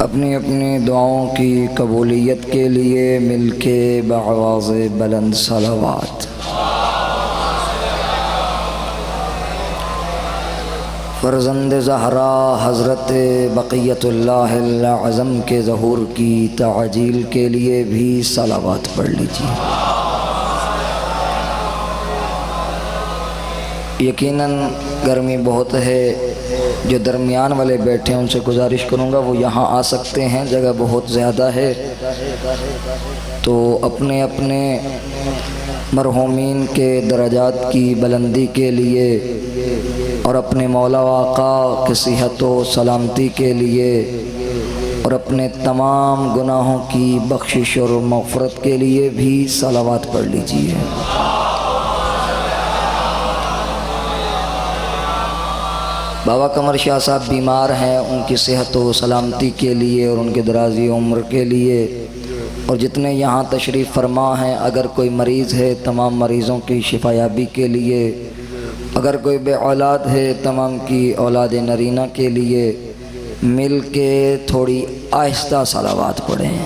अपनी अपनी दुआओं की कबूलियत के लिए मिलके बआवाज़ बुलंद सलावत। फ़र्ज़ंद ज़हरा हज़रत बक़ियतुल्लाहिल आज़म के ज़हूर की ताजील के लिए भी सलावत पढ़ लीजिए। यकीनन गर्मी बहुत है, जो दरमियान वाले बैठे हैं उनसे गुजारिश करूंगा वो यहाँ आ सकते हैं, जगह बहुत ज़्यादा है। तो अपने अपने मरहूमीन के दर्जात की बुलंदी के लिए और अपने मौला आका की सेहत व सलामती के लिए और अपने तमाम गुनाहों की बख्शिश और मग़फ़िरत के लिए भी सलावत पढ़ लीजिए। बाबा कमर शाह साहब बीमार हैं, उनकी सेहत व सलामती के लिए और उनके दराज़ी उम्र के लिए, और जितने यहाँ तशरीफ़ फरमा हैं, अगर कोई मरीज़ है तमाम मरीज़ों की शिफायाबी के लिए, अगर कोई बे औलाद है तमाम की औलाद नरीना के लिए, मिल के थोड़ी आहिस्ता सलावत पढ़ें।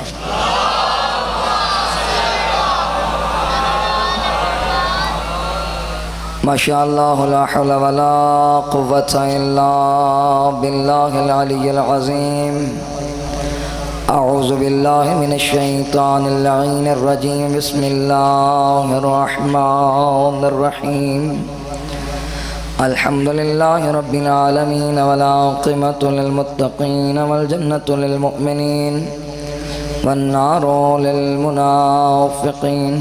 माशाअल्लाह ला हौला वला कुव्वता इल्ला बिल्लाहिल अलिय्यिल अज़ीम। अऊज़ु बिल्लाहि मिनश शैतानिर लईनिर रजीम। बिस्मिल्लाहिर रहमानिर रहीम। अल्हम्दुलिल्लाहि रब्बिल आलमीन वल आक़िबतु लिल मुत्तक़ीन वल जन्नतु लिल मुमिनीन वन नारु लिल मुनाफ़िक़ीन।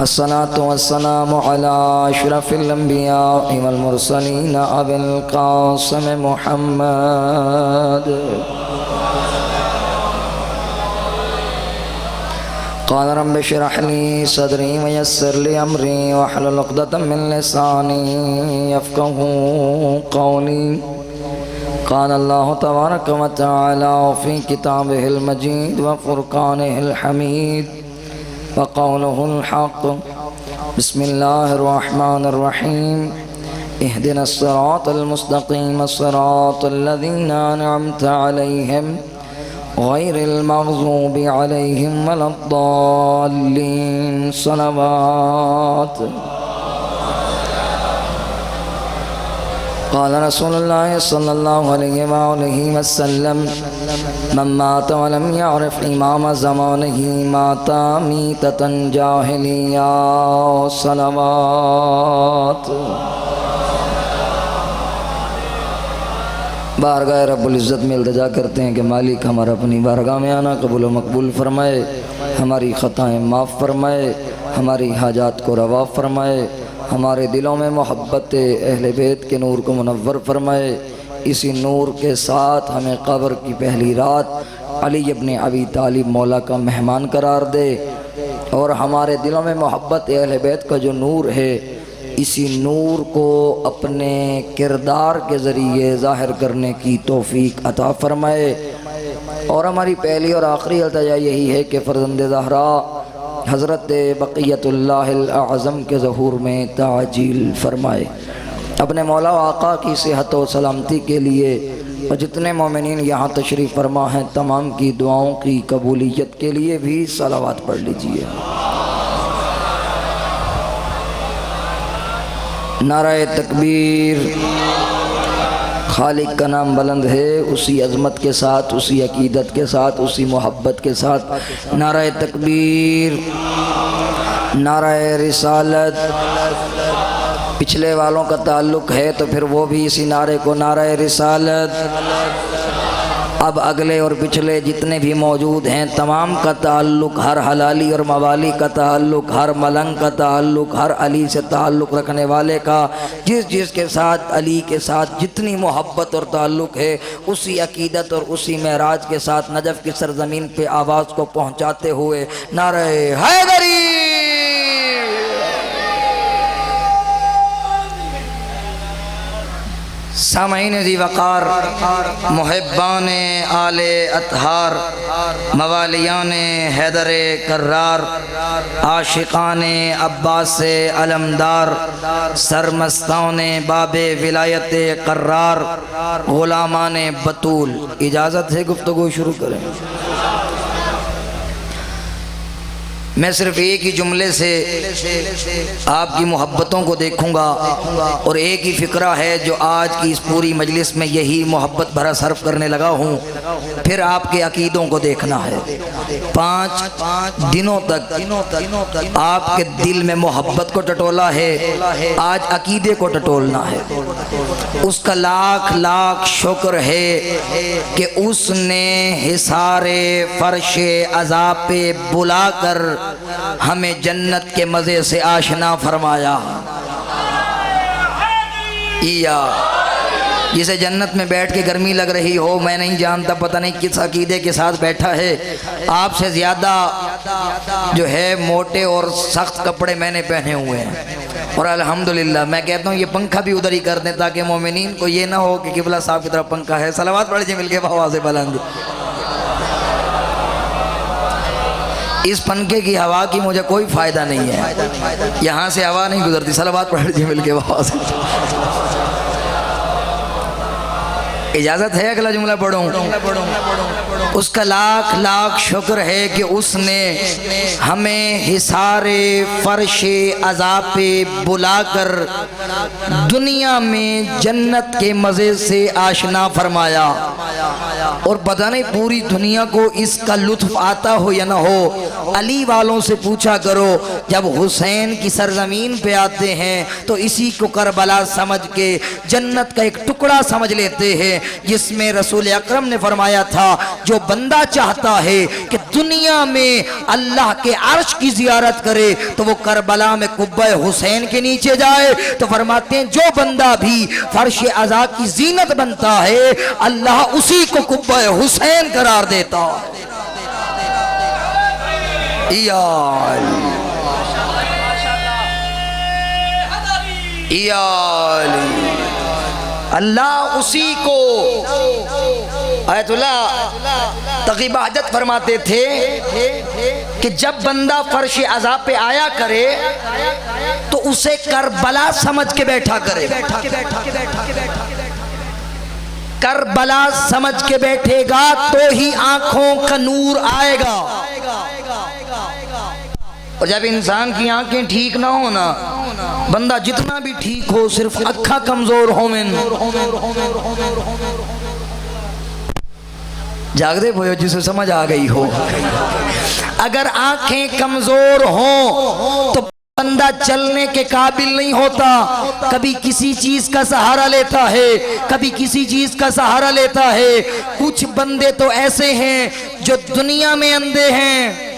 अस्सलातु वस्सलामु अला अशरफिल अंबिया वल मुरसलीन अबिल क़ासिम मुहम्मद। क़ाल रब्बि इश्रह ली सदरी वयस्सिर ली अमरी वहलुल उक़दतम मिन लिसानी यफ़क़हू क़ौली। क़ाल अल्लाहु तबारक व तआला फ़ी किताबिहिल मजीद व फ़ुरक़ानिहिल हमीद व क़ौलुहुल हक़। बिस्मिल्लाहिर रहमानिर रहीम। इहदिनस सिरातल मुस्तक़ीम सिरातल लज़ीना अनअमता अलैहिम गैरिल मग़ज़ूबि अलैहिम वलद्दाल्लीन। सलावत। क़ाल रसूलुल्लाह सल्लल्लाहु अलैहि वसल्लम मन मात वलम यअरिफ़ इमाम ज़मानिही माता मीततन जाहिलिया। सलावत। बारगाह रब्बुल इज़्ज़त में इल्तिजा करते हैं कि मालिक हमारा अपनी बारगाह में आना कबूल व मकबूल फरमाए, हमारी ख़ताएँ माफ़ फरमाए, हमारी हाजात को रवा फरमाए, हमारे दिलों में मोहब्बत अहले बैत के नूर को मुनव्वर फरमाए। इसी नूर के साथ हमें क़ब्र की पहली रात अली इब्न अबी तालिब मौला का मेहमान करार दे, और हमारे दिलों में मोहब्बत अहले बैत का जो नूर है, इसी नूर को अपने किरदार के ज़रिए ज़ाहिर करने की तौफ़ीक अता फ़रमाए। और हमारी पहली और आखिरी इल्तिजा यही है कि फ़र्ज़ंद ज़हरा हज़रत बक़ियतुल्लाहिल आज़म के ज़हूर में ताजील फ़रमाए। अपने मौला आका की सेहत व सलामती के लिए और जितने मोमिनीन यहाँ तशरीफ़ फरमा हैं तमाम की दुआओं की कबूलियत के लिए भी सलावत पढ़ लीजिए। नाराए तकबीर। खालिक का नाम बुलंद है, उसी अज़मत के साथ, उसी अकीदत के साथ, उसी मोहब्बत के साथ नाराए तकबीर, नाराए रिसालत। पिछले वालों का ताल्लुक़ है तो फिर वो भी इसी नारे को नाराए रिसालत। अब अगले और पिछले जितने भी मौजूद हैं तमाम का ताल्लुक़, हर हलाली और मवाली का ताल्लुक़, हर मलंग का ताल्लुक़, हर अली से ताल्लुक़ रखने वाले का, जिस के साथ अली के साथ जितनी मोहब्बत और ताल्लुक़ है, उसी अकीदत और उसी महराज के साथ नजफ़ की सरज़मीन पे आवाज़ को पहुँचाते हुए नारे हैदरी। सामईन ज़ी वक़ार, मुहिब्बान आले अतहार, मवालियान हैदर कर्रार, आशिकान अब्बास अलमदार, सरमस्तान बाबे विलायत कर्रार, गुलामान बतूल। इजाज़त है गुफ्तगू शुरू करें। मैं सिर्फ एक ही जुमले से आपकी मोहब्बतों को देखूंगा और एक ही फ़िक्रा है जो आज की इस पूरी मजलिस में यही मोहब्बत भरा सर्फ करने लगा हूँ। फिर आपके अकीदों को देखना है। 5 दिनों तक आपके दिल में मोहब्बत को टटोला है, आज अकीदे को टटोलना है। उसका लाख लाख शुक्र है कि उसने हिसारे फर्शे अज़ाब पे बुलाकर हमें जन्नत के मज़े से आशना फरमाया। या जिसे जन्नत में बैठ के गर्मी लग रही हो, मैं नहीं जानता, पता नहीं किस अकीदे के साथ बैठा है। आपसे ज़्यादा जो है मोटे और सख्त कपड़े मैंने पहने हुए हैं और अल्हम्दुलिल्लाह मैं कहता हूँ ये पंखा भी उधर ही कर दें ताकि मोमिनीन को ये ना हो कि किबला साहब की तरफ पंखा है। सलावत पढ़ जी मिलके आवाज़ से बुलंद। इस पंखे की हवा की मुझे कोई फ़ायदा नहीं है, यहाँ से हवा नहीं गुजरती। सलावत पढ़ जी मिलके आवाज़। इजाज़त है अगला जुमला पढ़ूं। उसका लाख लाख शुक्र है कि उसने हमें हिसारे फर्शे अज़ाब पे बुलाकर दुनिया में जन्नत के मज़े से आशना फरमाया। और पता नहीं पूरी दुनिया को इसका लुत्फ़ आता हो या ना हो। अली वालों से पूछा करो, जब हुसैन की सरजमीन पे आते हैं तो इसी को करबला समझ के जन्नत का एक टुकड़ा समझ लेते हैं, जिसमें रसूल अकरम ने फरमाया था जो बंदा चाहता है कि दुनिया में अल्लाह के अर्श की ज़ियारत करे तो वो करबला में कुब्बे हुसैन के नीचे जाए। तो फरमाते हैं जो बंदा भी फर्श अज़ा की जीनत बनता है अल्लाह उसी को कुब्बे हुसैन करार देता है। अल्लाह उसी को। आयतुल्लाह तक़ी बहजत फरमाते थे कि जब बंदा फर्श अज़ाब पे आया करे तो उसे करबला समझ के बैठा करे। करबला समझ के बैठेगा तो ही आंखों का नूर आएगा। और जब इंसान की आंखें ठीक ना हो ना, बंदा जितना भी ठीक हो सिर्फ अखा कमजोर हो में जागदे पोयो जिसे समझ आ गई हो। अगर आंखें कमजोर हो तो बंदा चलने के काबिल नहीं होता। कभी किसी चीज का सहारा लेता है, कभी किसी चीज का सहारा लेता है। कुछ बंदे तो ऐसे हैं जो दुनिया में अंधे हैं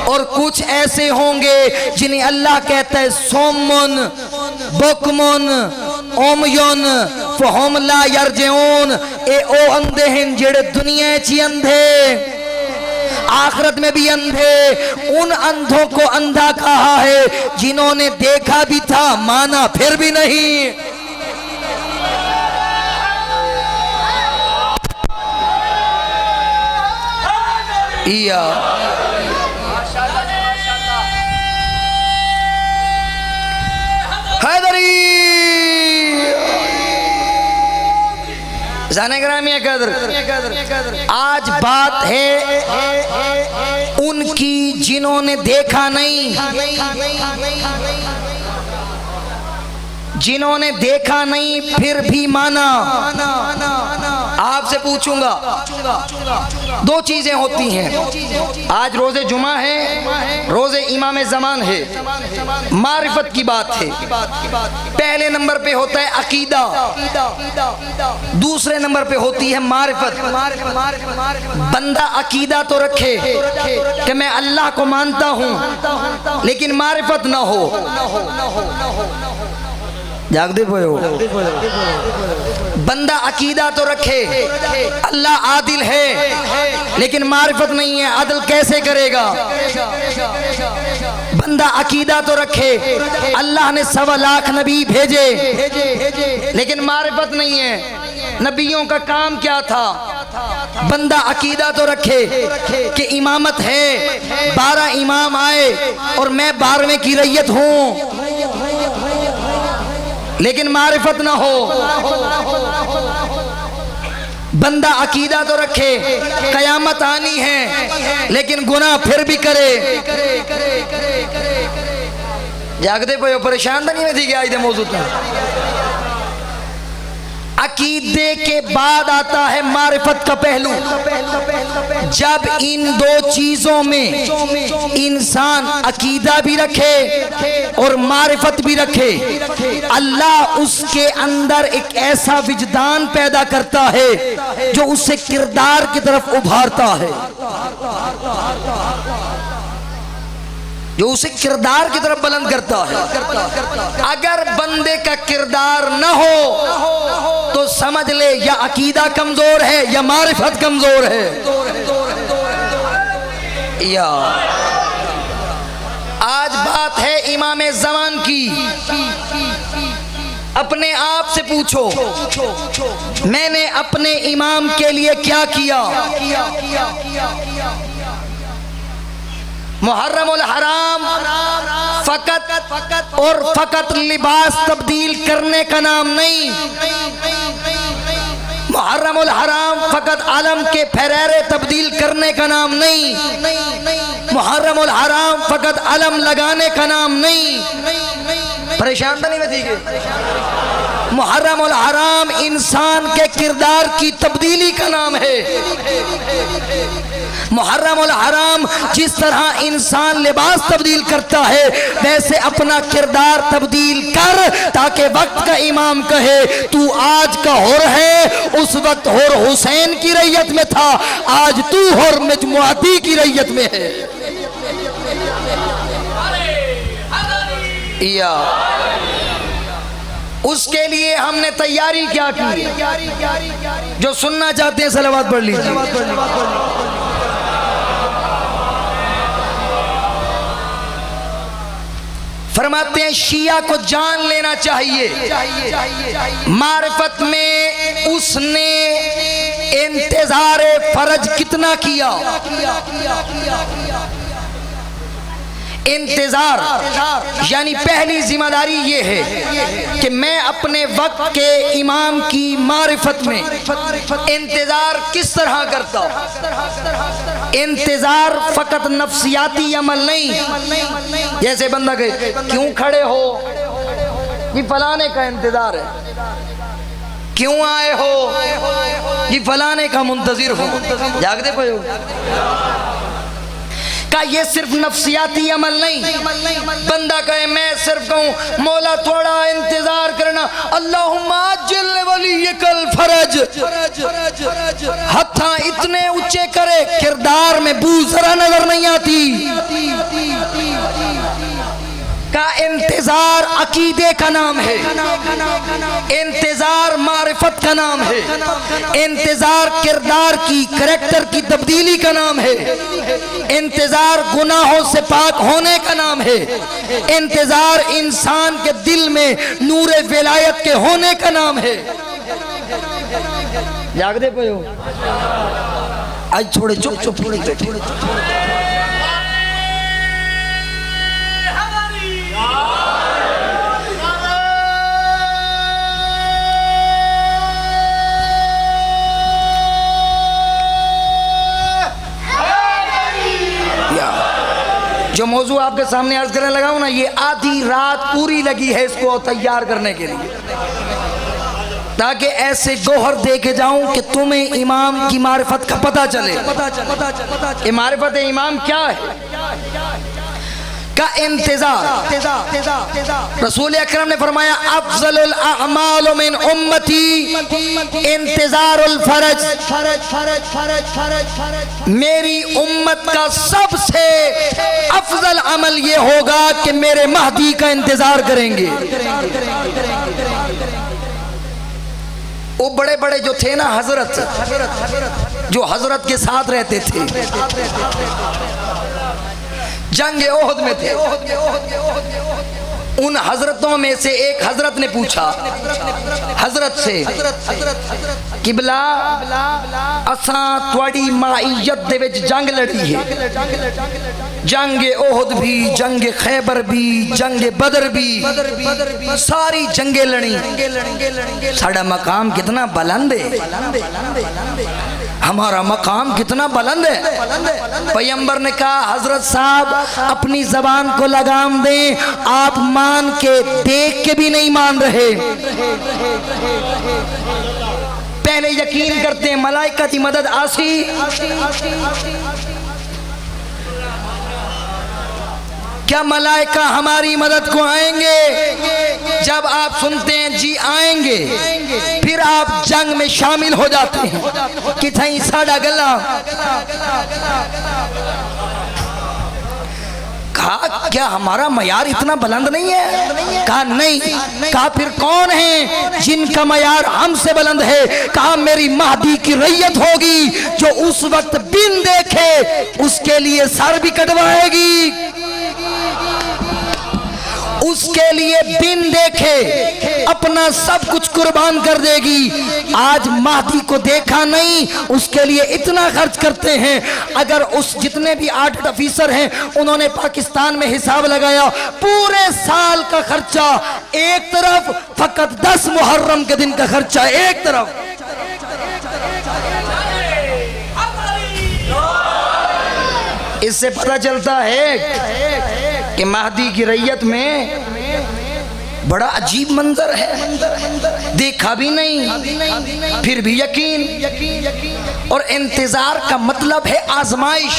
और कुछ ऐसे होंगे जिन्हें अल्लाह कहता है सोमुन बुकमुन ओमयुन फहुम ला यरजिऊन। ए ओ अंधे हैं जेड़े दुनिया ची अंधे, आखिरत में भी अंधे। उन अंधों को अंधा कहा है जिन्होंने देखा भी था माना फिर भी नहीं। हैदरी जाने ग्रामीण कदर। आज बात है उनकी जिन्होंने देखा नहीं, जिन्होंने देखा नहीं फिर भी माना। आपसे पूछूंगा, दो चीजें होती हैं। आज रोजे जुमा है, रोजे इमाम ज़मान है, मारिफत की बात है। पहले नंबर पे होता है अकीदा, दूसरे नंबर पे होती है मारिफत। बंदा अकीदा तो रखे कि मैं अल्लाह को मानता हूं, लेकिन मारिफत ना हो। जागदे पोयो। बंदा अकीदा तो रखे अल्लाह आदिल है, लेकिन मारिफत नहीं है। अदल कैसे करेगा? बंदा अकीदा तो रखे। अल्लाह ने 1.25 लाख नबी भेजे, लेकिन मारिफत नहीं है। नबियों का काम क्या था? बंदा अकीदा तो रखे कि इमामत है, 12 इमाम आए और मैं 12वें की रैयत हूं, लेकिन मारिफत ना हो। बंदा अकीदा तो रखे कयामत आनी है, लेकिन गुनाह फिर भी करे। जागते पे परेशान तो नहीं थी क्या इधर मौजूद था। अकीदे के बाद आता है मारिफत का पहलू। जब इन दो चीजों में इंसान अकीदा भी रखे और मारिफत भी रखे, अल्लाह उसके अंदर एक ऐसा विजदान पैदा करता है जो उसे किरदार की तरफ उभारता है, जो उसे किरदार की तरफ बुलंद करता है। अगर बंदे का किरदार न हो तो समझ ले या अकीदा कमजोर है या मारिफत कमजोर है। या आज बात है इमाम ज़मान की। अपने आप से पूछो, मैंने अपने इमाम के लिए क्या किया? मुहर्रमुल हराम फकत और फकत लिबास तब्दील करने का नाम नहीं। मुहर्रमुल हराम फकत आलम के फहरेरे तब्दील करने का नाम नहीं। मुहर्रमुल हराम फकत आलम लगाने का नाम नहीं। परेशान तो नहीं मैं थी। मुहर्रमुल हराम इंसान के किरदार की तब्दीली का नाम है। मुहर्रमुल हराम जिस तरह इंसान लिबास तब्दील करता है, वैसे अपना किरदार तब्दील कर, ताकि वक्त का इमाम कहे तू आज का हुर है, उस वक्त हुर हुसैन की रैयत में था, आज तू हुर मजमुआती की रैयत में है। या उसके लिए हमने तैयारी क्या की? जो सुनना चाहते हैं सलावत पढ़ लीजिए। फरमाते हैं शिया को जान लेना चाहिए मारिफत में उसने इंतजार फर्ज कितना किया। इंतजार यानी पहली जिम्मेदारी ये है कि मैं अपने वक्त के इमाम की मारिफत में इंतजार किस तरह करता हूँ। इंतजार फकत नफ्सियाती अमल नहीं। जैसे बंदा कहे क्यों खड़े हो, ये फलाने का इंतजार है। क्यों आए हो, ये फलाने का मुंतजिर हो। जागते पे हो का ये सिर्फ नफ्सियाती अमल नहीं। बंदा कहे मैं सिर्फ कहूँ मौला थोड़ा इंतजार करना, अल्लाहुम्मा अज्जिल वलियकल फरज, हथा इतने ऊंचे करे किरदार में बू जरा नजर नहीं आती। का इंतजार अकीदे का नाम है, इंतजार मारिफत का नाम है, इंतजार किरदार की करैक्टर की तब्दीली का नाम है, इंतजार गुनाहों से पाक होने का नाम है, इंतजार इंसान के दिल में नूरे विलायत के होने का नाम है। जागते पे हो आज थोड़े चुप चुप थोड़े जो मौजू आपके सामने अर्ज करने लगा हूं ना, ये आधी रात पूरी लगी है इसको तैयार करने के लिए, ताकि ऐसे गोहर दे के जाऊं कि तुम्हें इमाम की मारिफत का पता चले। मारिफत इमाम क्या है का इंतजार। रसूल अकरम ने फरमाया अफजलुल अअमाल मिन उम्मती इंतजारुल फरज। मेरी उम्मत का सबसे अफजल अमल ये होगा कि मेरे महदी का इंतजार करेंगे। वो बड़े बड़े जो थे ना हजरत, जो हजरत के साथ रहते थे, जंग ओहद में थे। उन हजरतों में से एक हजरत ने पूछा हजरत से, किबला असा त्वाड़ी माइयत दे विच जंग लड़ी है, जंग ओहद भी, जंग खैबर भी, जंग बदर भी, सारी जंगे लड़ी। साडा मकाम कितना बुलंद है, हमारा मकाम कितना बुलंद है। पैगंबर ने कहा हजरत साहब अपनी जबान को लगाम दें, आप मान के देख के भी नहीं मान रहे। पहले यकीन करते हैं मलाइका की मदद आसी, क्या मलाइका हमारी मदद को आएंगे? जब आप सुनते हैं जी आएंगे, फिर आप जंग में शामिल हो जाते हैं कि थई साडा गला। कहा क्या हमारा मयार इतना बुलंद नहीं है? कहा नहीं। कहा फिर कौन है जिनका मयार हमसे बुलंद है? कहा मेरी महदी की रैयत होगी जो उस वक्त बिन देखे उसके लिए सर भी कटवाएगी, उसके लिए बिन देखे अपना सब कुछ कुर्बान कर देगी। आज महदी को देखा नहीं, उसके लिए इतना खर्च करते हैं। अगर उस जितने भी 8 ऑफिसर हैं उन्होंने पाकिस्तान में हिसाब लगाया, पूरे साल का खर्चा एक तरफ, फकत 10 मुहर्रम के दिन का खर्चा एक तरफ। इससे पता चलता है कि महदी की रैयत में बड़ा अजीब मंजर है, देखा भी नहीं फिर भी यकीन। और इंतजार का मतलब है आजमाइश।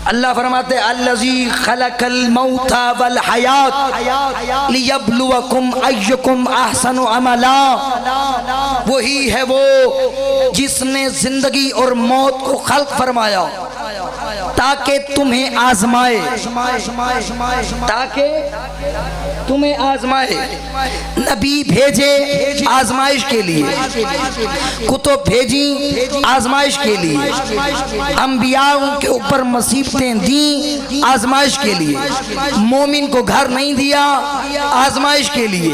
अल्लाह फरमाते अल्लज़ी खलक़ल मौता वल हयात लियब्लुवकुम अय्युकुम अहसनु अमला। वही है वो जिसने जिंदगी और मौत को खल्क फरमाया ताकि तुम्हें आजमाए, ताकि तुम्हें आजमाए। नबी भेजे आजमाइश के लिए, कुतुब भेजी आजमाइश के लिए, अंबियाओं के ऊपर मुसीबतें दी आजमाइश के लिए, मोमिन को घर नहीं दिया आजमाइश के लिए,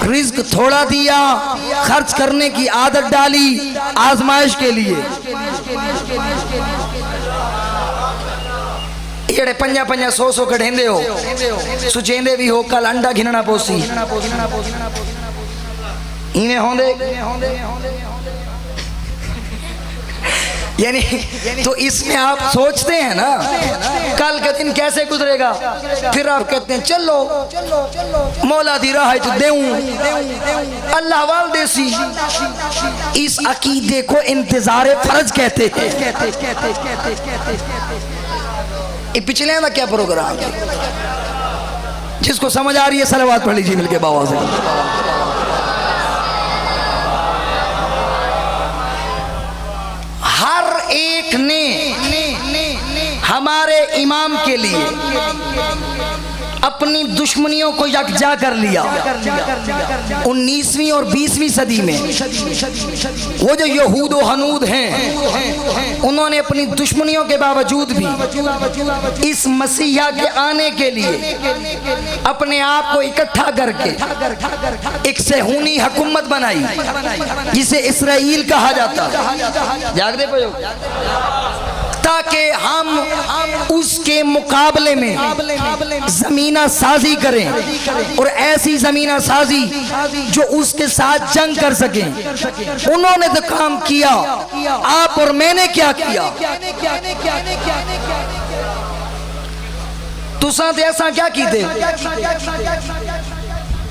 रिज्क थोड़ा दिया, खर्च करने की आदत डाली आजमाइश के लिए। जेड़े 50-50 कढ़ेंदे हो, सुचेंदे भी हो कल अंडा घिनना पोसी, इन्हें होंदे यानी। तो इसमें आप सोचते हैं ना कल का दिन कैसे गुजरेगा, फिर आप कहते हैं चलो मौला दी राह तो देऊं अल्लाह वाल देसी। इस अकीदे को इंतजार फर्ज कहते हैं। ये पिछले का क्या प्रोग्राम है? जिसको समझ आ रही है सलावत पढ़ लीजिए मिलके बाबा से। हर एक ने हमारे इमाम के लिए अपनी दुश्मनियों को यकजा कर लिया। 19वीं और 20वीं सदी में वो जो यहूद व हनूद हैं उन्होंने अपनी दुश्मनियों के बावजूद भी इस मसीहा के आने के लिए अपने आप को इकट्ठा करके एक सेहूनी हुकूमत बनाई जिसे इसराइल कहा जाता। जागदे पे ताकि हम उसके मुकाबले में जमीना साजी करें और ऐसी जमीना साजी जो उसके साथ जंग कर सकें। उन्होंने तो काम किया, आप और मैंने क्या किया? तुसा तो ऐसा क्या की थे?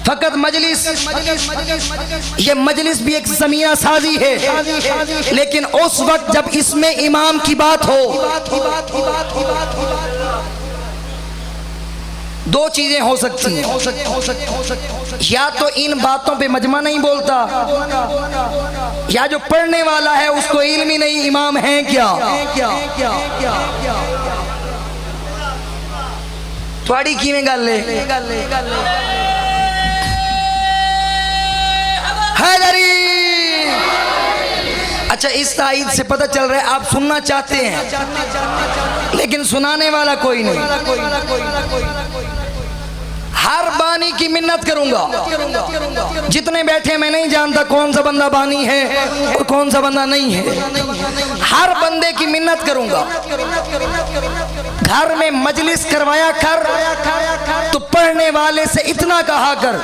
फकत मजलिस, ये मजलिस भी एक ज़मीना साजी है, लेकिन उस वक्त जब इसमें इमाम की बात हो, दो चीजें हो सकती हैं। या तो इन बातों पे मजमा नहीं बोलता, या जो पढ़ने वाला है उसको इल्म ही नहीं इमाम है क्या। थोड़ी की में गल अच्छा, इस ताईद से पता चल रहा है आप सुनना चाहते हैं लेकिन सुनाने वाला कोई नहीं। हर बानी की मिन्नत करूंगा। जितने बैठे मैं नहीं जानता कौन सा बंदा बानी है और कौन सा बंदा नहीं है। हर बंदे की मिन्नत करूंगा। घर में मजलिस करवाया कर तो पढ़ने वाले से इतना कहा कर,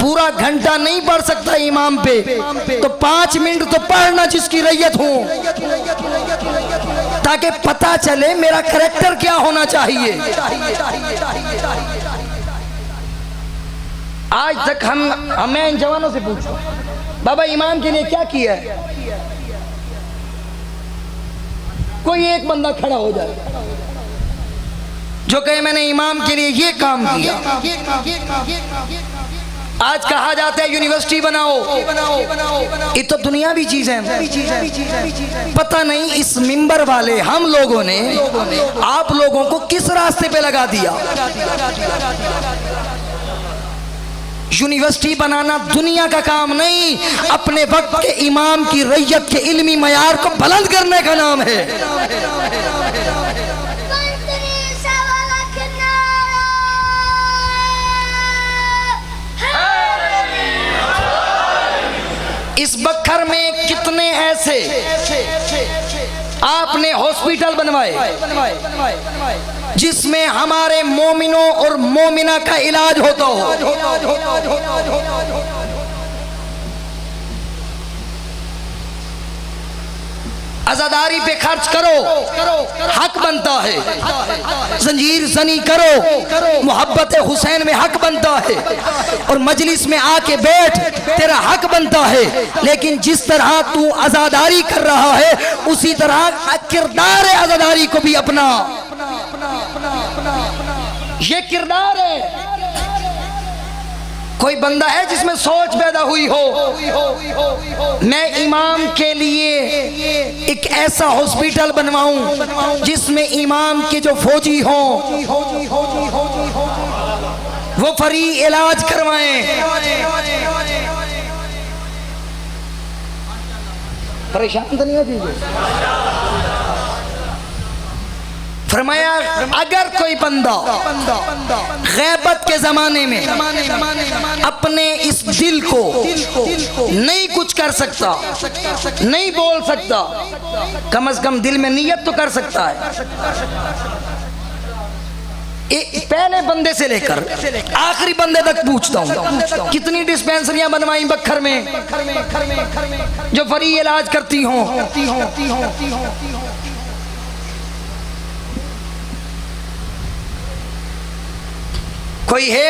पूरा घंटा नहीं पढ़ सकता इमाम पे तो 5 मिनट तो पढ़ना जिसकी रैयत हूं, ताकि पता चले मेरा करैक्टर क्या होना चाहिए। आज तक मैं इन जवानों से पूछूं, बाबा इमाम के लिए क्या किया है? कोई एक बंदा खड़ा हो जाए जो कहे मैंने इमाम के लिए ये काम किया। आज कहा जाता है यूनिवर्सिटी बनाओ, ये तो दुनियावी चीज है। पता नहीं इस मिंबर वाले हम लोगों ने आप लोगों को किस रास्ते पे लगा दिया। यूनिवर्सिटी बनाना दुनिया का काम नहीं, अपने वक्त के इमाम की रैयत के इल्मी मयार को बुलंद करने का नाम है। इस बखर में कितने ऐसे आपने हॉस्पिटल बनवाए जिसमें हमारे मोमिनों और मोमिना का इलाज होता हो। अज़ादारी पे खर्च करो, हक बनता है। जंजीर जनी करो, मोहब्बत हुसैन में हक बनता है। और मजलिस में आके बैठ, तेरा हक बनता है। लेकिन जिस तरह तू अज़ादारी कर रहा है उसी तरह किरदार अज़ादारी को भी अपना। ये किरदार है। कोई बंदा है जिसमें सोच पैदा हुई हो मैं इमाम के लिए एक ऐसा हॉस्पिटल बनवाऊं जिसमें इमाम के जो फौजी हों वो फ्री इलाज करवाएं। परेशान तो नहीं होती। फरमाया अगर कोई बंदा गैबत के जमाने में अपने इस दिल को नहीं कुछ कर सकता, नहीं बोल सकता, कम से कम दिल में नियत तो कर सकता है। पहले बंदे से लेकर आखिरी बंदे तक पूछता हूँ, कितनी डिस्पेंसरियां बनवाई बखर में जो फ्री इलाज करती हों। कोई है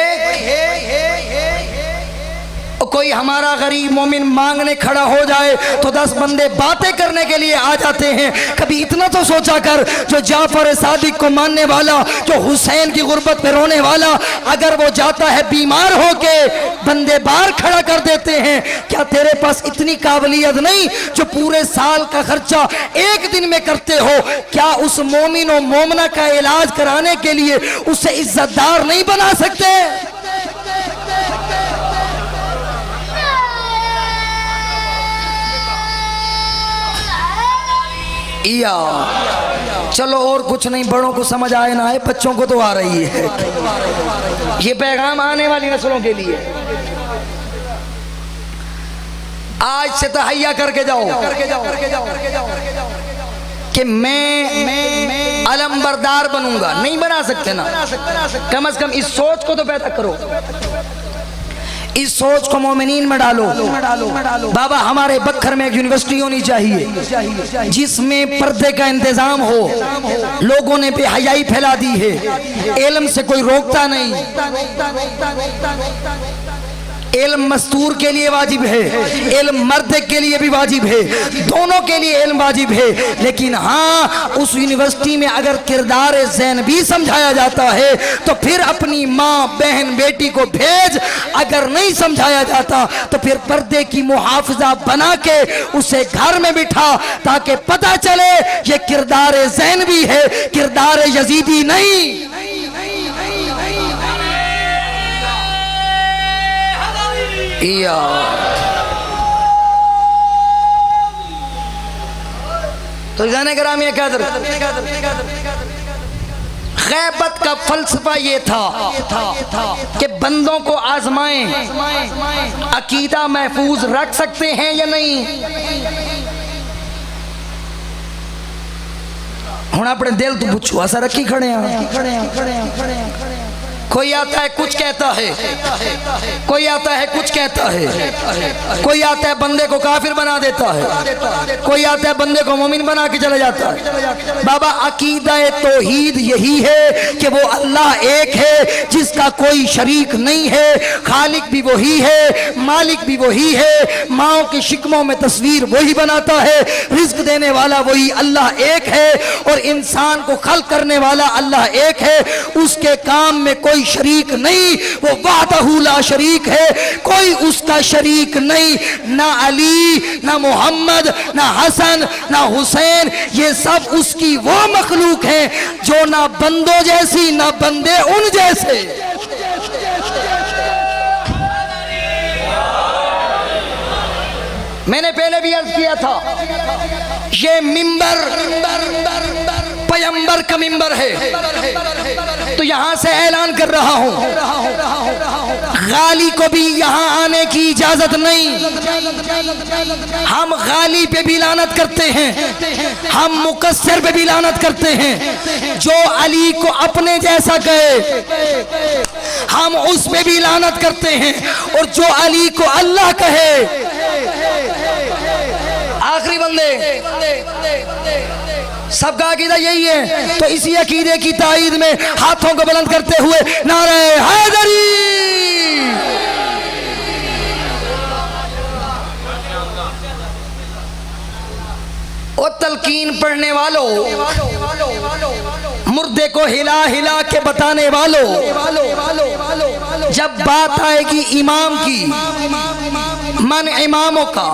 कोई हमारा गरीब मोमिन मांगने खड़ा हो जाए तो 10 बंदे बातें करने के लिए आ जाते हैं। कभी इतना तो सोचा कर, जो जाफर सादिक को मानने वाला, जो हुसैन की गुर्बत पे रोने वाला, अगर वो जाता है बीमार होके बंदे बाहर खड़ा कर देते हैं, क्या तेरे पास इतनी काबिलियत नहीं जो पूरे साल का खर्चा एक दिन में करते हो? क्या उस मोमिन और मोमना का इलाज कराने के लिए उसे इज्जतदार नहीं बना सकते? या चलो और कुछ नहीं, बड़ों को समझ आए ना आए, बच्चों को तो आ रही है। ये पैगाम आने वाली नस्लों के लिए। आज से तहैया करके जाओ कि मैं अलमबरदार बनूंगा। नहीं बना सकते ना, कम से कम इस सोच को तो पैदा करो। इस सोच को मोमिनीन में डालो। बाबा हमारे बखर में एक यूनिवर्सिटी होनी चाहिए जिसमें पर्दे का इंतजाम हो। लोगों ने बेहयाई फैला दी है, इल्म से कोई रोकता नहीं। इल्म मस्तूर के लिए वाजिब है, इल्म मर्द के लिए भी वाजिब है, दोनों के लिए इल्म वाजिब है। लेकिन हाँ, उस यूनिवर्सिटी में अगर किरदार ज़ैन भी समझाया जाता है तो फिर अपनी माँ बहन बेटी को भेज। अगर नहीं समझाया जाता तो फिर पर्दे की मुहाफ़िज़ा बना के उसे घर में बिठा, ताकि पता चले ये किरदार ज़ैन भी है, किरदार यजीदी नहीं। तो जाने ग्रामीण कदर गैबत का फलसफा ये था कि बंदों को आजमाएं, अकीदा महफूज रख सकते हैं या नहीं। हुण अपने दिल तो पूछो, असा रखी खड़े हैं। कोई आता है कुछ कहता है, कोई आता है कुछ कहता है, कोई आता है बंदे को काफिर बना देता है, कोई आता है बंदे को मोमिन बना के चला जाता है। बाबा अकीदा तौहीद यही है कि वो अल्लाह एक है जिसका कोई शरीक नहीं है, खालिक भी वही है, मालिक भी वही है, माओ के शिकमों में तस्वीर वही बनाता है, रिज्क देने वाला वही अल्लाह एक है और इंसान को खल्क करने वाला अल्लाह एक है। उसके काम में कोई शरीक नहीं, वो वाहदहू ला शरीक है, कोई उसका शरीक नहीं। ना अली, ना मोहम्मद, ना हसन, ना हुसैन, ये सब उसकी वो मखलूक है जो ना बंदों जैसी ना बंदे उन जैसे। मैंने पहले भी अर्ज किया था, ये मिंबर पैगंबर का मिंबर है, तो यहां से ऐलान कर रहा हूं, गाली को भी यहां आने की इजाजत नहीं। हम गाली पे भी लानत करते हैं, हम मुकस्सर पे भी लानत करते हैं। जो अली को अपने जैसा कहे हम उस पे भी लानत करते हैं, और जो अली को अल्लाह कहे। आखिरी बंदे सबका अकीदा यही है, तो इसी अकीदे की ताईद में हाथों को बुलंद करते हुए नारे हैदरी। ओ तलकीन पढ़ने वालों, मुर्दे को हिला हिला के बताने वालों, जब बात आएगी इमाम की, मन इमामों का,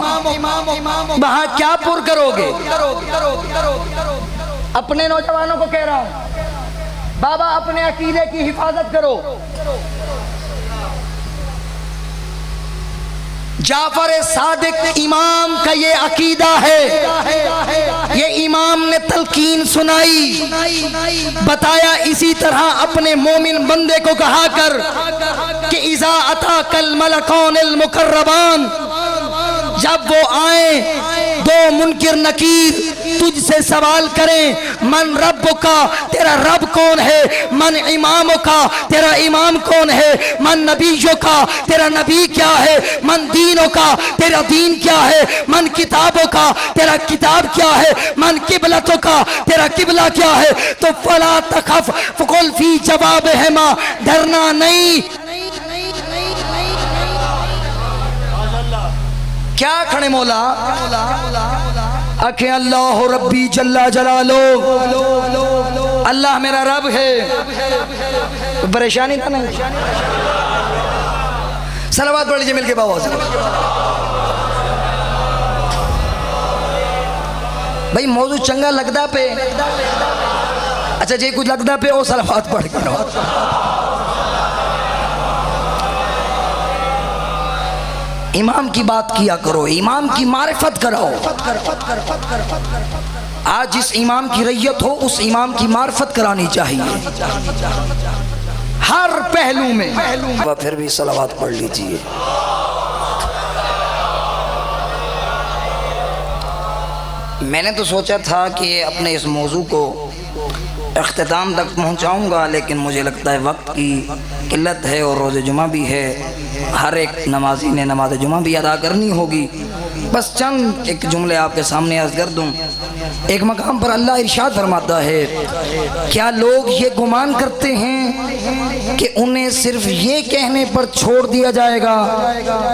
वहां क्या पुर करोगे? अपने नौजवानों को कह रहा हूं, बाबा अपने अकीदे की हिफाजत करो। जाफर सादिक इमाम का ये अकीदा है, ये इमाम ने तलकीन सुनाई, बताया इसी तरह अपने मोमिन बंदे को कहा कर कि इज़ा अता कल मलकौनिल मुकर्रबान, जब वो आए दो मुनकिर नकीर तुझसे सवाल करें, मन रब्बु का, तेरा रब कौन है, मन इमामों का, तेरा इमाम कौन है, मन नबीयों का, तेरा नबी क्या है, मन दीनों का, तेरा दीन क्या है, मन किताबों का, तेरा किताब क्या है, मन किबलतों का, तेरा किबला क्या है। तो फला तखफ फकुल फी जवाब है मां, डरना नहीं। क्या खड़े मौला आखे अल्लाह रब्बी जल्ला जलालो, अल्लाह मेरा रब है। परेशानी था नहीं, सलावत पढ़ लीजिए मिलके बाबा से। भाई मौजूद चंगा लगदा पे, अच्छा जे कुछ लगदा पे ओ सलावत पढ़ के इमाम की बात किया करो, इमाम की मारिफत कराओ। आज जिस इमाम की रैयत हो उस इमाम की मारिफत करानी चाहिए हर पहलू में। फिर भी सलावत पढ़ लीजिए। मैंने तो सोचा था कि अपने इस मौजू को अख्ताम तक पहुँचाऊँगा, लेकिन मुझे लगता है वक्त की किल्लत है और रोज़े जुमा भी है, हर एक नमाजी ने नमाज जुमा भी अदा करनी होगी। बस चंद एक जुमले आपके सामने अर्ज कर दूँ। एक मकाम पर अल्लाह इरशाद फरमाता है, क्या लोग ये गुमान करते हैं कि उन्हें सिर्फ ये कहने पर छोड़ दिया जाएगा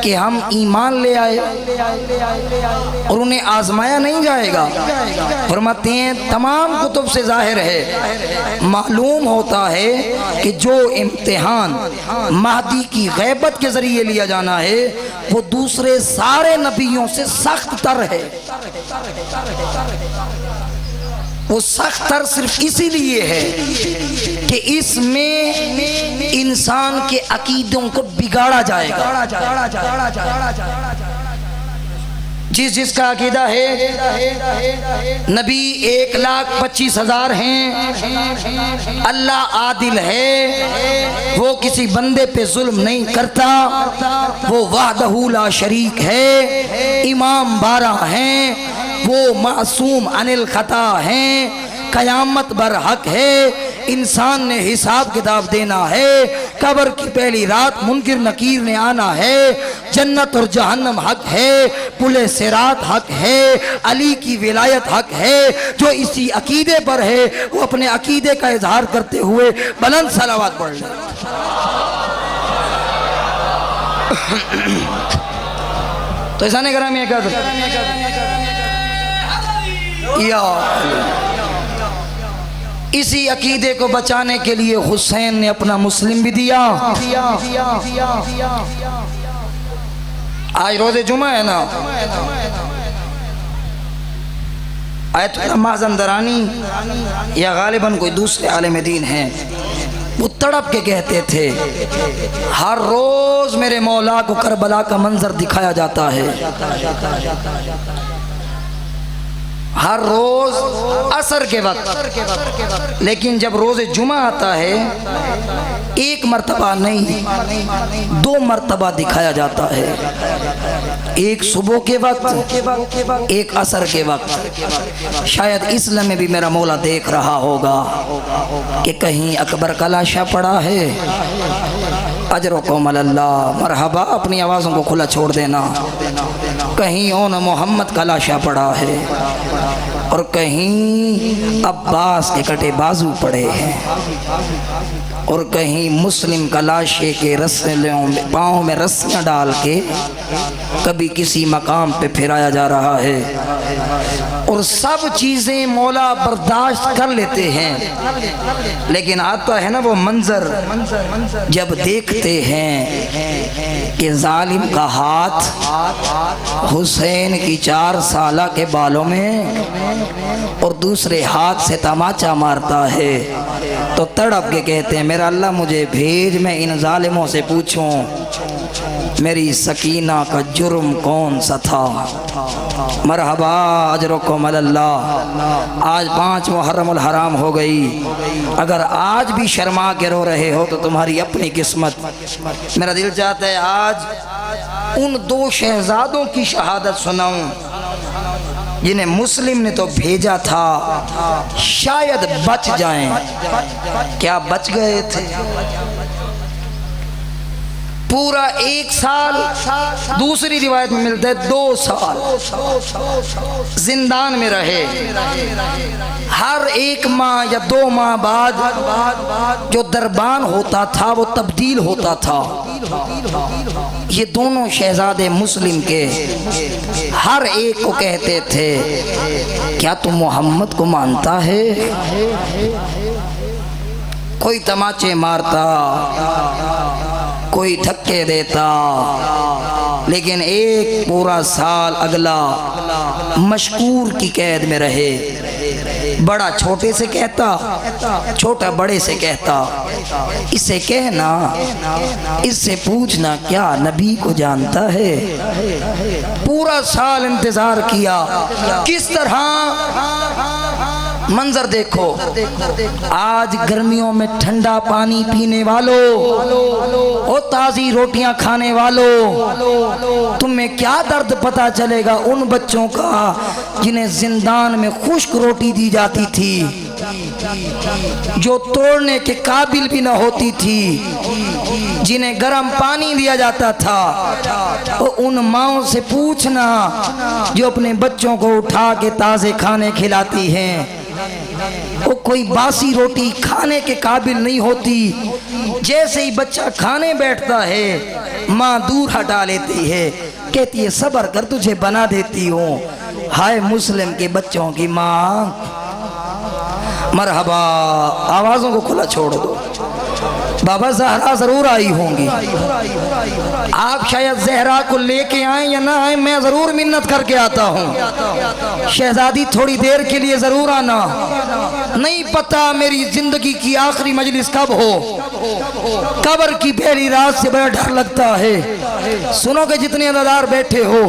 कि हम ईमान ले आए और उन्हें आजमाया नहीं जाएगा? फरमाते हैं तमाम कुतुब से जाहिर है, मालूम होता है कि जो इम्तिहान महदी की गैबत के जरिए लिया जाना है वो दूसरे सारे नबियों से सख्त तर है। वो सख्त तर सिर्फ इसीलिए है कि इसमें इंसान के अकीदों को बिगाड़ा जाएगा। जिसका अकीदा है नबी 1,25,000 हैं, अल्लाह आदिल है, वो किसी बंदे पे जुल्म नहीं करता, वो वाहदहू ला शरीक है, इमाम 12 हैं, वो मासूम अनिल खता हैं, कयामत बर हक है, इंसान ने हिसाब किताब देना है, कब्र की पहली रात मुनकिर नकीर ने आना है, जन्नत और जहन्नम हक है, पुले सिरात हक है, अली की विलायत हक है। जो इसी अकीदे पर है वो अपने अकीदे का इजहार करते हुए बुलंद सलावत पढ़ ले। तो ऐसा नहीं करा मैं क्या इसी अकीदे को बचाने के लिए हुसैन ने अपना मुस्लिम भी दिया। आज रोज़े जुमा है ना, आयतुल्लाह माज़न दरानी या गालिबन कोई दूसरे आलिम दीन हैं, वो तड़प के कहते थे हर रोज़ मेरे मौला को करबला का मंजर दिखाया जाता है, हर रोज असर के वक्त, लेकिन जब रोज़े जुमा आता है एक मर्तबा नहीं 2 मर्तबा दिखाया जाता है, एक सुबह के वक्त एक असर के वक्त। शायद इसलिए में भी मेरा मौला देख रहा होगा कि कहीं अकबर का लाशा पड़ा है, अजरुकुम अल्लाह, मरहबा, अपनी आवाज़ों को खुला छोड़ देना, कहीं ओन मोहम्मद का लाशा पड़ा है और कहीं अब्बास के कटे बाजू पड़े हैं और कहीं मुस्लिम का लाशे के रस्सियों में पाँव में रस्सियाँ डाल के कभी किसी मकाम पे फिराया जा रहा है। और सब चीज़ें मौला बर्दाश्त कर लेते हैं, लेकिन आता है ना वो मंजर जब देखते हैं कि जालिम का हाथ हुसैन की 4 साला के बालों में और दूसरे हाथ से तमाचा मारता है, तो तड़प के कहते हैं मेरा अल्लाह मुझे भेज, मैं इन जालिमों से पूछूं मेरी सकीना का जुर्म कौन सा था। मरहबा, अजरुकुम अल्लाह। आज 5 मुहर्रमुल हराम हो गई, अगर आज भी शर्मा के रो रहे हो तो तुम्हारी अपनी किस्मत। मेरा दिल चाहता है आज उन 2 शहजादों की शहादत सुनाऊं जिन्हें मुस्लिम ने तो भेजा था, शायद बच जाएं। क्या बच गए थे? पूरा 1 साल, दूसरी रिवायत में मिलता है 2 साल जिंदान में रहे। हर 1 माह या 2 माह बाद जो दरबान होता था वो तब्दील होता था। ये दोनों शहजादे मुस्लिम के हर एक को कहते थे क्या तू मोहम्मद को मानता है? कोई तमाचे मारता, कोई धक्के देता, लेकिन एक पूरा साल अगला मशकूर की कैद में रहे। बड़ा छोटे से कहता, छोटा बड़े से कहता, इससे कहना, इससे पूछना क्या नबी को जानता है? पूरा साल इंतजार किया। किस तरह मंजर देखो, आज गर्मियों में ठंडा पानी पीने वालों और ताज़ी रोटियां खाने वालों, तुम्हें क्या दर्द पता चलेगा उन बच्चों का जिन्हें जिंदान में खुश्क रोटी दी जाती थी, जो तोड़ने के काबिल भी न होती थी, जिन्हें गर्म पानी दिया जाता था। और उन माओं से पूछना जो अपने बच्चों को उठा के ताज़े खाने खिलाती हैं, वो कोई बासी रोटी खाने के काबिल नहीं होती। जैसे ही बच्चा खाने बैठता है माँ दूर हटा लेती है, कहती है सब्र कर तुझे बना देती हूँ। हाय मुस्लिम के बच्चों की माँ, मरहबा, आवाज़ों को खुला छोड़ दो। बाबा ज़हरा जरूर आई होंगी, आप शायद ज़हरा को लेके आए या ना आए, मैं जरूर मिन्नत करके आता हूँ। शहजादी थोड़ी देर के लिए जरूर आना, नहीं पता मेरी जिंदगी की आखिरी मजलिस कब हो, कब्र की पहली रात से बड़ा डर लगता है। सुनो कि जितने अदादार बैठे हो,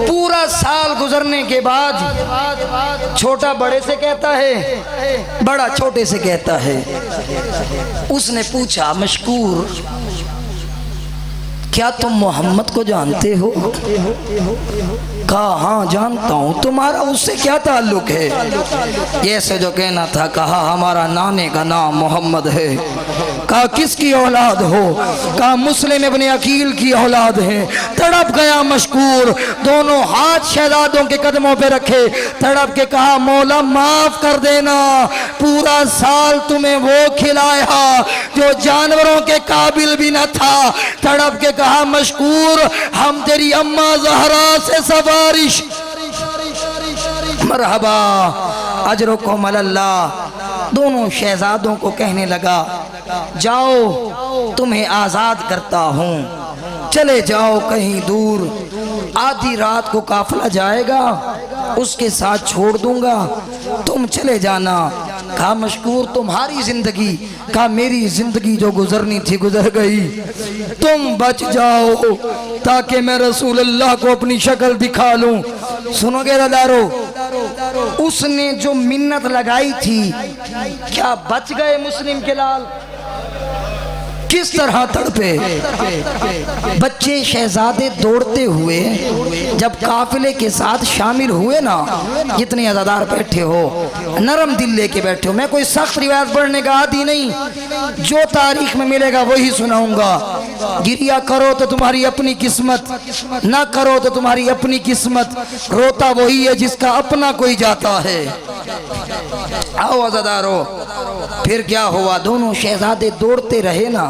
पूरा साल गुजरने के बाद छोटा बड़े से कहता है, बड़ा छोटे से कहता है। उसने पूछा, मशकूर क्या तुम मोहम्मद को जानते हो? कहा हाँ जानता हूँ। तुम्हारा उससे क्या ताल्लुक है? जैसे जो कहना था। कहा हमारा नाने का नाम मोहम्मद है। कहा किसकी औलाद हो? कहा मुस्लिम इब्ने अकील की औलाद है। तड़प गया मशकूर, दोनों हाथ शहजादों के कदमों पे रखे, तड़प के कहा मौला माफ कर देना, पूरा साल तुम्हें वो खिलाया जो जानवरों के काबिल भी न था। तड़प के कहा मशकूर हम तेरी अम्मा ज़हरा से सवारिश, मरहबा अजरुकुम अल्लाह। दोनों शहजादों को कहने लगा, जाओ तुम्हें आज़ाद करता हूँ, चले जाओ कहीं दूर, आधी रात को काफिला जाएगा, उसके साथ छोड़ दूंगा, तुम चले जाना। कहा मशकूर तुम्हारी जिंदगी, कहा मेरी जिंदगी जो गुजरनी थी गुजर गई, तुम बच जाओ ताकि मैं रसूल अल्लाह को अपनी शक्ल दिखा लूं। सुनोगे रदारो, उसने जो मिन्नत लगाई थी, क्या बच गए मुस्लिम के लाल? किस तरह तड़पे बच्चे शहजादे दौड़ते हुए जब काफिले के साथ शामिल हुए ना। जितने अज़ादार बैठे हो नरम दिल लेके बैठे हो, मैं कोई सख्त रिवायत पढ़ने का आदी नहीं, जो तारीख में मिलेगा वही सुनाऊंगा। गिरिया करो तो तुम्हारी अपनी किस्मत, ना करो तो तुम्हारी अपनी किस्मत, रोता वही है जिसका अपना कोई जाता है। आओ अज़ादारो, फिर क्या हुआ? दोनों शहजादे दौड़ते रहे ना,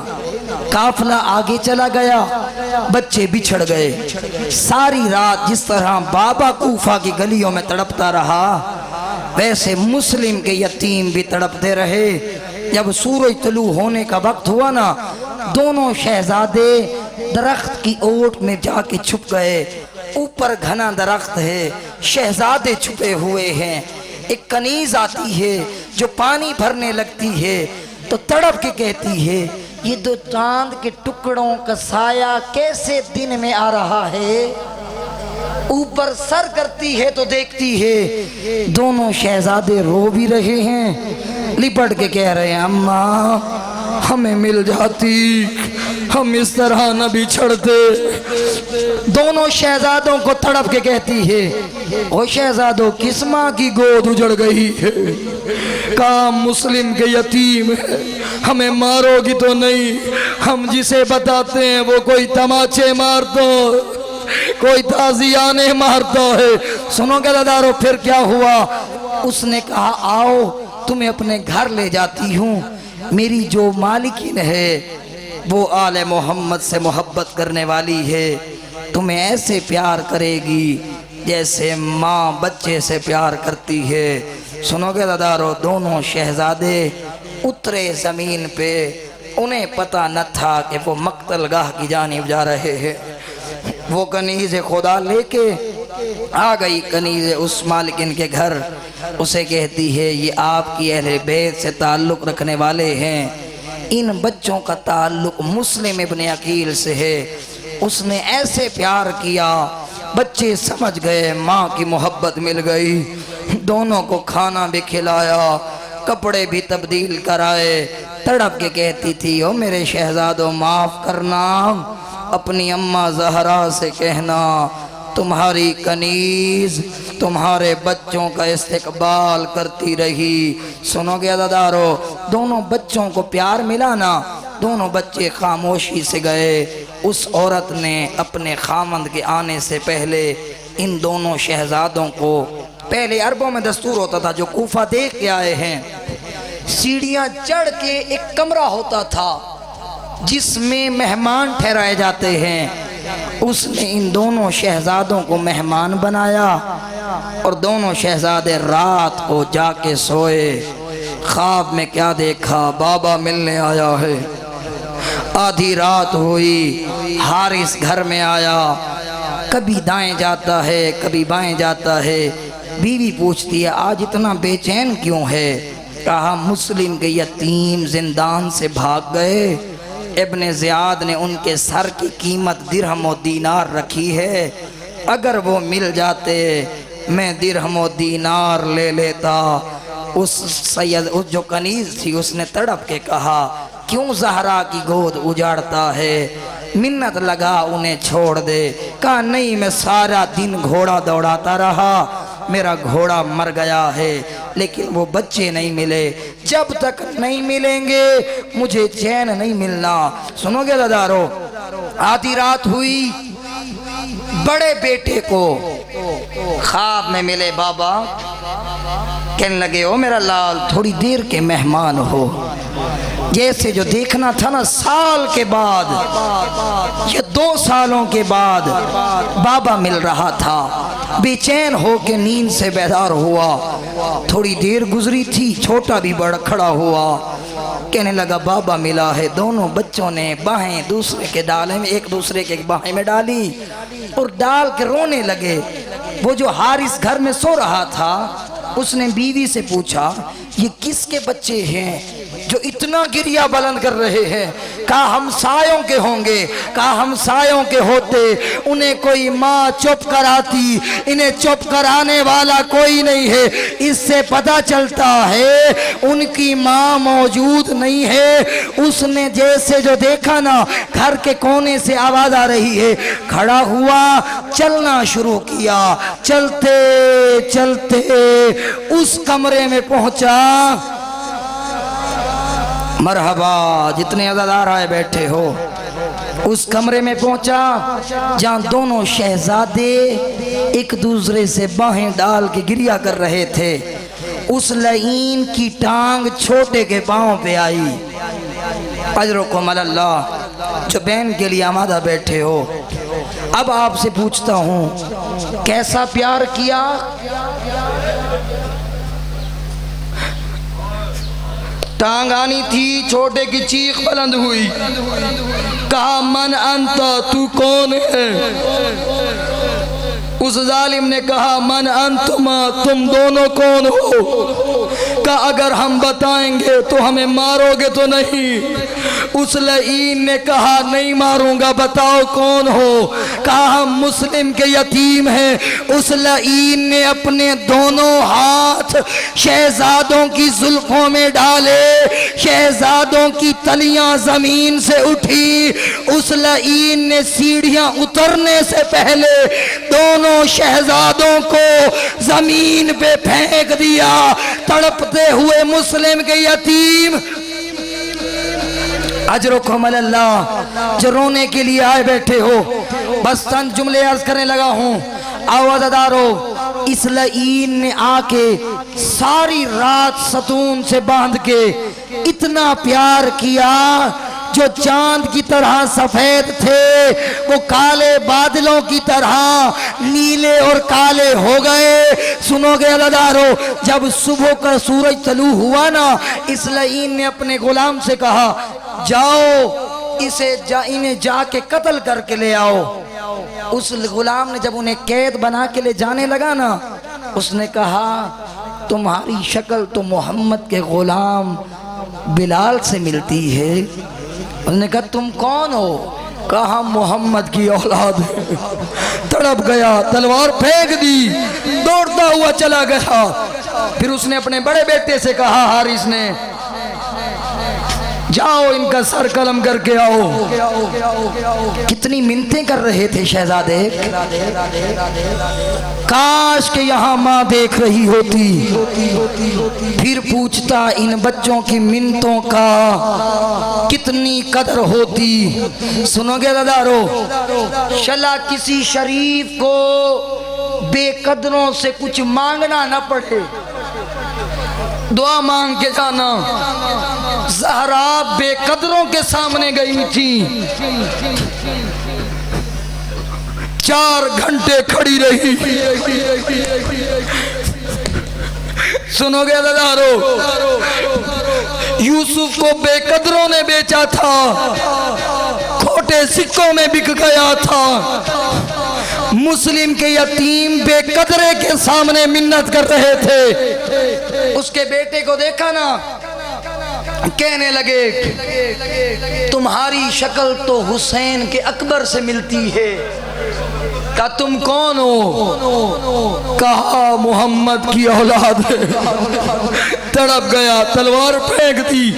काफिला आगे चला गया, बच्चे बिछड़ गए। सारी रात जिस तरह बाबा कूफा की गलियों में तड़पता रहा, वैसे मुस्लिम के यतीम भी तड़पते रहे। जब सूरज तुलू होने का वक्त हुआ ना, दोनों शहजादे दरख्त की ओट में जाके छुप गए। ऊपर घना दरख्त है, शहजादे छुपे हुए हैं। एक कनीज आती है जो पानी भरने लगती है तो तड़प के कहती है, ये दो चांद के टुकड़ों का साया कैसे दिन में आ रहा है। ऊपर सर करती है तो देखती है दोनों शहजादे रो भी रहे हैं, लिपट के कह रहे हैं अम्मा हमें मिल जाती, हम इस तरह न बिछड़ते। दोनों शहजादों को तड़प के कहती है, ओ शहजादों किस माँ की गोद उजड़ गई है? काम मुस्लिम के यतीम है, हमें मारोगी तो नहीं, हम जिसे बताते हैं वो कोई तमाचे मारता, कोई ताजियाने मारता है। सुनोगे दादारो फिर क्या हुआ? उसने कहा आओ तुम्हें अपने घर ले जाती हूँ, मेरी जो मालिकिन है वो आले मोहम्मद से मोहब्बत करने वाली है, तुम्हें ऐसे प्यार करेगी जैसे माँ बच्चे से प्यार करती है। सुनोगे दादारो, दोनों शहजादे उतरे ज़मीन पे, उन्हें पता न था कि वो मक्तलगाह की जानिब जा रहे हैं। वो कनीज़ खुदा लेके आ गई, कनीज़ उस मालिकिन के घर। उसे कहती है ये आपकी अहले बैत से ताल्लुक़ रखने वाले हैं, इन बच्चों का ताल्लुक़ मुस्लिम इब्ने अकील से है। उसने ऐसे प्यार किया, बच्चे समझ गए, माँ की मोहब्बत मिल गई। दोनों को खाना भी खिलाया, कपड़े भी तब्दील कराए। तड़प के कहती थी ओ मेरे शहजादों माफ़ करना, अपनी अम्मा ज़हरा से कहना तुम्हारी कनीज़ तुम्हारे बच्चों का इस्तकबाल करती रही। सुनोगे अज़ादारो, दोनों बच्चों को प्यार मिला ना, दोनों बच्चे खामोशी से गए। उस औरत ने अपने खामंद के आने से पहले इन दोनों शहजादों को, पहले अरबों में दस्तूर होता था, जो कूफा देख के आए हैं, सीढ़ियाँ चढ़ के एक कमरा होता था जिसमें मेहमान ठहराए जाते हैं। उसने इन दोनों शहजादों को मेहमान बनाया और दोनों शहजादे रात को जाके सोए। ख्वाब में क्या देखा, बाबा मिलने आया है। आधी रात हुई, हारिस घर में आया, कभी दाएं जाता है कभी बाएं जाता है। बीवी पूछती है आज इतना बेचैन क्यों है? कहा मुस्लिम के यतीम जिंदान से भाग गए। इब्ने ज़ियाद ने उनके सर की कीमत दिरहम और दीनार रखी है, अगर वो मिल जाते मैं दिरहम और दीनार ले लेता। उस सैयद उस जो कनीज थी उसने तड़प के कहा क्यों ज़हरा की गोद उजाड़ता है, मिन्नत लगा उन्हें छोड़ दे। कहा नहीं, मैं सारा दिन घोड़ा दौड़ाता रहा, मेरा घोड़ा मर गया है, लेकिन वो बच्चे नहीं मिले। जब तक नहीं मिलेंगे मुझे चैन नहीं मिलना। सुनोगे दादारो, आधी रात हुई, बड़े बेटे को ख्वाब में मिले बाबा। कहने लगे ओ मेरा लाल, थोड़ी देर के मेहमान हो। जैसे जो देखना था ना, साल के बाद या 2 सालों के बाद बाबा मिल रहा था। बेचैन हो के नींद से बेदार हुआ। थोड़ी देर गुजरी थी, छोटा भी बड़ा खड़ा हुआ। कहने लगा बाबा मिला है। दोनों बच्चों ने बाहें दूसरे के डाले में, एक दूसरे के बाहें में डाली और डाल के रोने लगे। वो जो हारिस घर में सो रहा था उसने बीवी से पूछा ये किसके बच्चे हैं जो इतना गिरिया बुलंद कर रहे हैं? कहा हमसायों के होंगे। कहा हमसायों के होते उन्हें कोई माँ चुप कराती, इन्हें चुप कराने वाला कोई नहीं है। इससे पता चलता है उनकी माँ मौजूद नहीं है। उसने जैसे जो देखा ना, घर के कोने से आवाज आ रही है, खड़ा हुआ, चलना शुरू किया। चलते चलते उस कमरे में पहुंचा। मरहबा, जितने अज़ादार आए बैठे हो, उस कमरे में पहुंचा जहां दोनों शहजादे एक दूसरे से बाहें डाल के गिरिया कर रहे थे। उस लईन की टांग छोटे के पांव पे आई। अजरुकुम अल्लाह, जो बहन के लिए आमादा बैठे हो, अब आपसे पूछता हूं कैसा प्यार किया? टांग आनी थी, छोटे की चीख बुलंद हुई। कहा मन अंता, तू कौन है? उस जालिम ने कहा मन अंतुमा, तुम दोनों कौन हो? कहा अगर हम बताएंगे तो हमें मारोगे तो नहीं। उस लईन ने कहा नहीं मारूंगा, बताओ कौन हो? कहा हम मुस्लिम के यतीम हैं। उस लईन ने अपने दोनों हाथ शहजादों की जुल्फों में डाले, शहजादों की तलियां जमीन से उठी। उस लईन ने सीढ़ियां उतरने से पहले दोनों शहजादों को जमीन पे फेंक दिया। तड़पते हुए मुस्लिम के यतीम, अजरुकुम अल्लाह, जो रोने के लिए आए बैठे हो, बस चंद जुमले अर्ज करने लगा हूँ। आवाज़दारो, इस लईन ने आके सारी रात सतून से बांध के इतना प्यार किया, जो चांद की तरह सफेद थे वो काले बादलों की तरह नीले और काले हो गए। सुनोगे अज़ादारो, जब सुबह का सूरज तलू हुआ ना, इस लईन ने अपने गुलाम से कहा जाओ इन्हें जाके कत्ल करके ले आओ। उस गुलाम ने जब उन्हें कैद बना के ले जाने लगा ना, उसने कहा तुम्हारी शक्ल तो मोहम्मद के गुलाम बिलाल से मिलती है। उसने कहा तुम कौन हो? कहा मोहम्मद की औलाद। तड़प गया, तलवार फेंक दी, दौड़ता हुआ चला गया। फिर उसने अपने बड़े बेटे से कहा, हारिस ने, जाओ इनका सर कलम करके आओ। कितनी मिन्नतें कर रहे थे शहजादे, काश के यहाँ माँ देख रही होती, फिर पूछता इन बच्चों की मिन्नतों का कितनी कदर होती। सुनोगे दादारो, शला किसी शरीफ को बेकदरों से कुछ मांगना न पड़े, दुआ मांग के जाना। ज़हरा बेकदरों के सामने गई थी, 4 घंटे खड़ी रही। सुनोगे अज़ादारो, यूसुफ को बेकदरों ने बेचा था, खोटे सिक्कों में बिक गया था। मुस्लिम के यतीम बेकदरे के सामने मिन्नत कर रहे थे। उसके बेटे को देखा ना, कहने लगे तुम्हारी शक्ल तो हुसैन के अकबर से मिलती है। कहा तुम कौन हो? कहा मोहम्मद की औलाद है। तड़प गया, तलवार फेंक दी।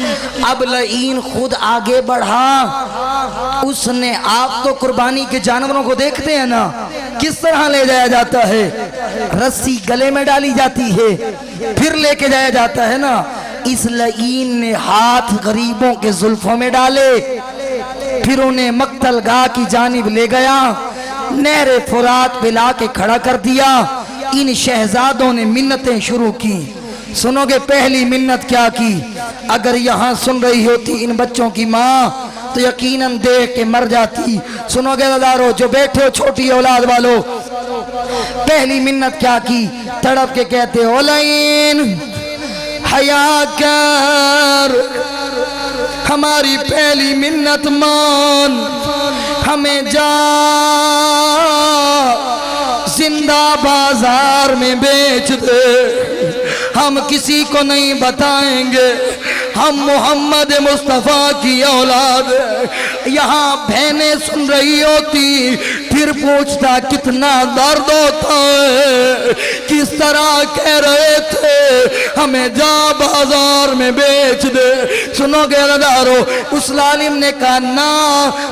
अब लईन खुद आगे बढ़ा। उसने, आप तो कुर्बानी के जानवरों को देखते हैं ना, किस तरह ले जाया जाता है, रस्सी गले में डाली जाती है, फिर लेके जाया जाता है ना। इस लईन ने हाथ गरीबों के जुल्फों में डाले, फिर उन्हें मक्तल गाह की जानिब ले गया, नहरे फुरात पे ला के खड़ा कर दिया। इन शहजादों ने मिन्नतें शुरू की। सुनोगे पहली मिन्नत क्या की? अगर यहाँ सुन रही होती इन बच्चों की माँ तो यकीनन देख के मर जाती। सुनोगे अज़ादारो, जो बैठे हो छोटी औलाद वालों, पहली मिन्नत क्या की? तड़प के कहते ओ लईन हया कर, हमारी पहली मिन्नत मान, हमें जा जिंदा बाजार में बेच दे, हम किसी को नहीं बताएंगे, हम मोहम्मद मुस्तफ़ा की औलाद। यहाँ बहनें सुन रही होती, फिर पूछता कितना दर्द होता है, किस तरह कह रहे थे हमें जा बाजार में बेच दे। सुनोगे अज़ादारो, उस लालिम ने कहा ना,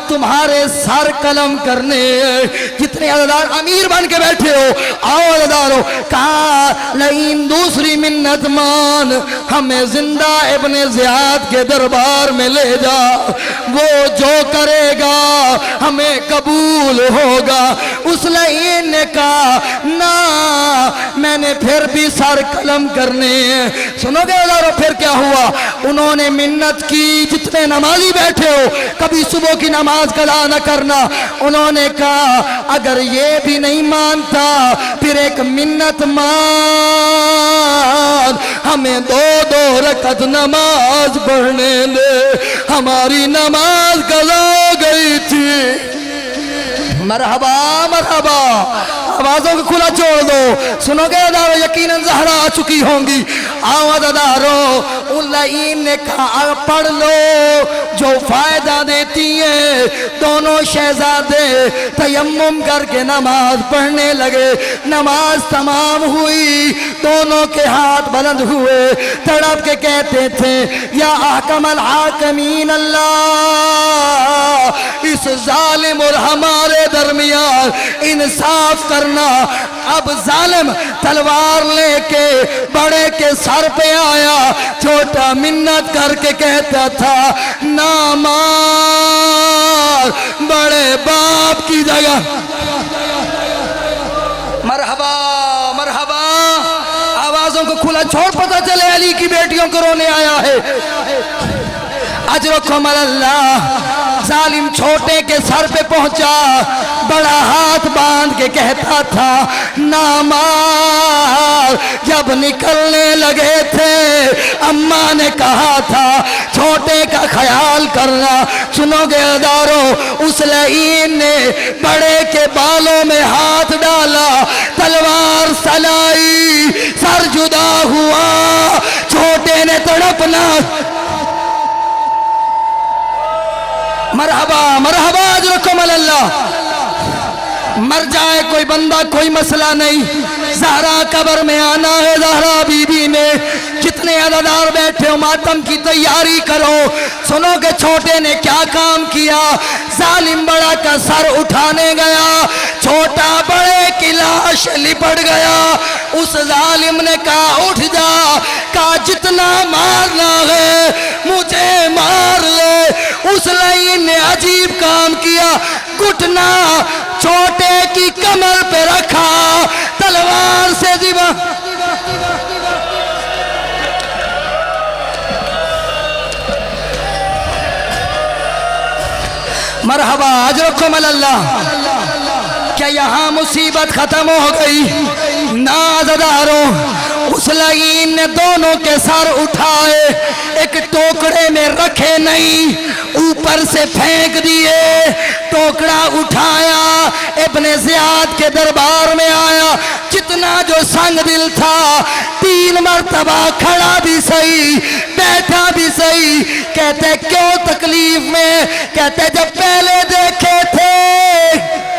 तुम्हारे सर कलम करने, कितने अज़ादार अमीर बन के बैठे हो, आओ अज़ादारो। कहा लईन दूसरी मिन्नत मान, हमें जिंदा इब्ने ज़ियाद के दरबार में ले जा, वो जो करेगा हमें कबूल होगा। उस लईन ने कहा ना, मैंने फिर भी सर कलम करने। सुनोगे अज़ादारो फिर क्या हुआ? उन्होंने मिन्नत की, जितने नमाजी बैठे हो कभी सुबह की नमाज कदा न करना। उन्होंने कहा अगर ये भी नहीं मानता फिर एक मिन्नत मान, हमें दो दो रकत नमाज पढ़ने दे, हमारी नमाज कज़ा हो गई थी। मरहबा मरहबा, आवाजों को खुला छोड़ दो। सुनोगे अज़ादारो, यकीनन ज़हरा आ चुकी होंगी। आओ अज़ादारो, उन लईन ने कहा पढ़ लो जो फायदा देती है। दोनों शहजादे तयम्मुम करके नमाज पढ़ने लगे। नमाज तमाम हुई, दोनों के हाथ बुलंद हुए, तड़प के कहते थे या अहकमल हाकिमीन अल्लाह, इस जालिम और हमारे दरमियान इंसाफ करना। अब जालिम तलवार लेके बड़े के सर पे आया, छोटा मिन्नत करके कहता था ना मार बड़े बाप की जगह। मरहबा मरहबा, आवाजों को खुला छोड़, पता चले अली की बेटियों को रोने आया है। अजरकुम अल्लाह, जालिम छोटे के सर पे पहुंचा, बड़ा हाथ बांध के कहता था ना मार। जब निकलने लगे थे अम्मा ने कहा था छोटे का ख्याल करना। सुनोगे अज़ादारो, उस लईन ने बड़े के बालों में हाथ डाला, तलवार सलाई, सर जुदा हुआ, छोटे ने तड़पना। मरहबा मरहबा, अजरकुम अल्लाह। मर जाए कोई बंदा कोई मसला नहीं, ज़हरा कब्र में आना है। ज़हरा बीबी ने, जितने अज़ादार बैठे हो मातम की तैयारी करो। सुनो के छोटे ने क्या काम किया। जालिम बड़ा का सर उठाने गया, छोटा बड़े की लाश लिपट गया। उस जालिम ने कहा उठ जा, कहा जितना मारना है मुझे मार ले। उस लईन ने अजीब काम किया, घुटना छोटे की कमर पे रखा, तलवार से दिवा। मरहबा, अजरकुम अल्लाह। क्या यहाँ मुसीबत खत्म हो गई? ना अज़ादारो, उस मुसलहीन ने दोनों के सर उठाए, एक टोकरे में रखे नहीं, ऊपर से फेंक दिए। टोकरा उठाया, इब्ने ज़ियाद के दरबार में आया। जितना जो संग दिल था 3 मरतबा खड़ा भी सही, बैठा भी सही। कहते क्यों तकलीफ में? कहते जब पहले देखे थे